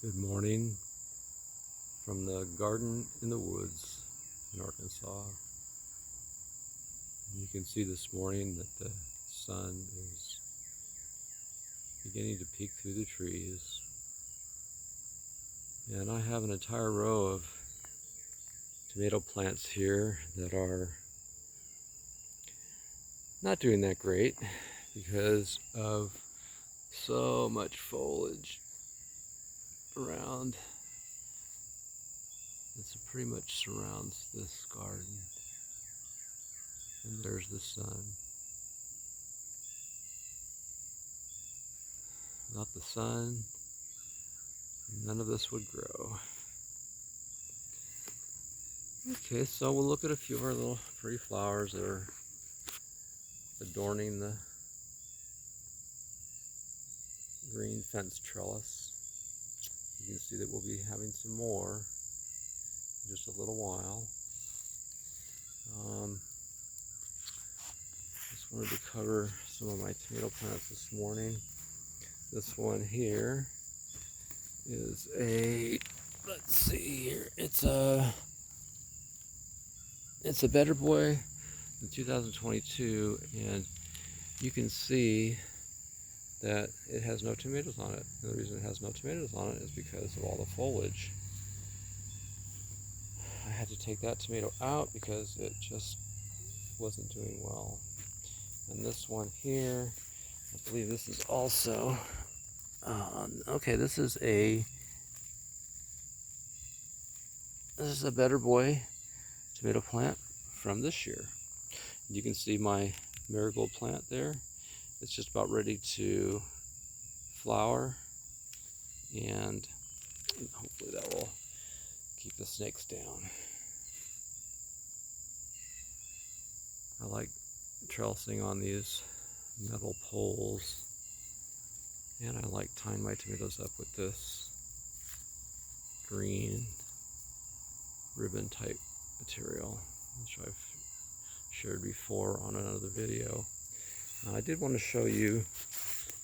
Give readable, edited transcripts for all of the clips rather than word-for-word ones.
Good morning from the garden in the woods in Arkansas. You can see this morning that the sun is beginning to peek through the trees. And I have an entire row of tomato plants here that are not doing that great because of so much foliage around. It pretty much surrounds this garden. And there's the sun. Without the sun, none of this would grow. Okay, so we'll look at a few of our little pretty flowers that are adorning the green fence trellis. You can see that we'll be having some more in just a little while. Just wanted to cover some of my tomato plants this morning. This one here is let's see here, it's a Better Boy in 2022, and you can see that it has no tomatoes on it. And the reason it has no tomatoes on it is because of all the foliage. I had to take that tomato out because it just wasn't doing well. And this one here, I believe this is also, okay, this is a Better Boy tomato plant from this year. You can see my marigold plant there. It's just about ready to flower, and hopefully that will keep the snakes down. I like trellising on these metal poles, and I like tying my tomatoes up with this green ribbon type material, which I've shared before on another video. I did want to show you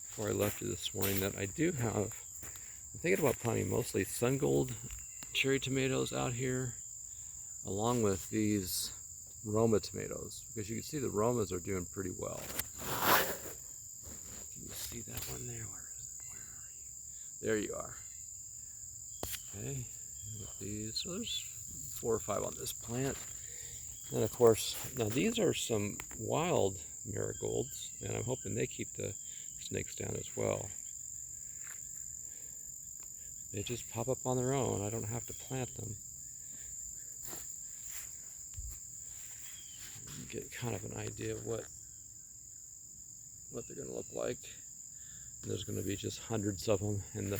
before I left you this morning that I do have, I'm thinking about planting mostly sun gold cherry tomatoes out here, along with these Roma tomatoes, because you can see the Romas are doing pretty well. Can you see that one there? Where are you? There you are. Okay, with these, so there's 4 or 5 on this plant. And of course, now these are some wild marigolds, and I'm hoping they keep the snakes down as well. They just pop up on their own. I don't have to plant them. You get kind of an idea of what they're going to look like. And there's going to be just hundreds of them, and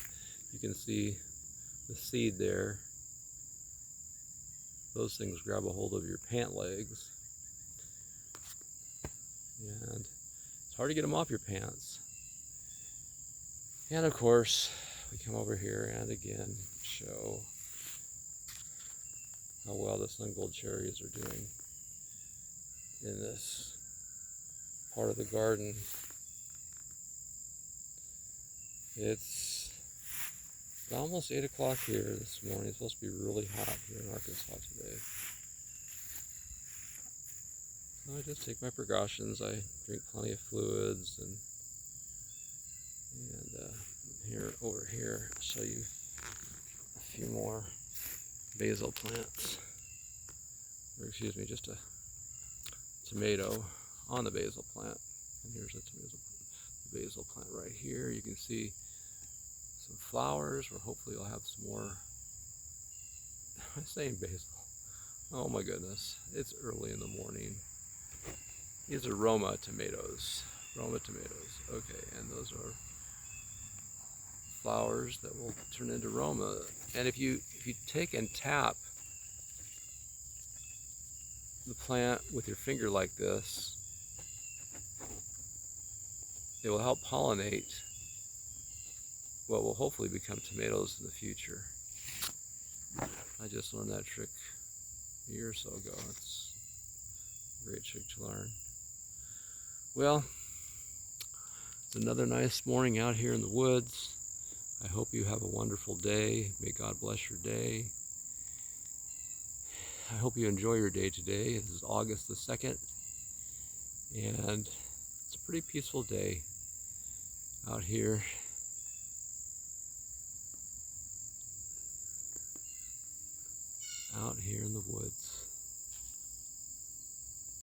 you can see the seed there. Those things grab a hold of your pant legs, and it's hard to get them off your pants. And of course, we come over here and again show how well the sun gold cherries are doing in this part of the garden. It's almost 8 o'clock here this morning. It's supposed to be really hot here in Arkansas today. So I just take my precautions. I drink plenty of fluids, and here, over here, I'll show you a few more basil plants. Or excuse me, just a tomato on the basil plant. And here's a basil plant right here. You can see some flowers, where hopefully I'll have some more. I'm saying basil. Oh my goodness, it's early in the morning. These are Roma tomatoes. Roma tomatoes. Okay, and those are flowers that will turn into Roma. And if you take and tap the plant with your finger like this, it will help pollinate what will hopefully become tomatoes in the future. I just learned that trick a year or so ago. It's a great trick to learn. Well, it's another nice morning out here in the woods. I hope you have a wonderful day. May God bless your day. I hope you enjoy your day today. This is August the 2nd, and it's a pretty peaceful day out here. Out here in the woods.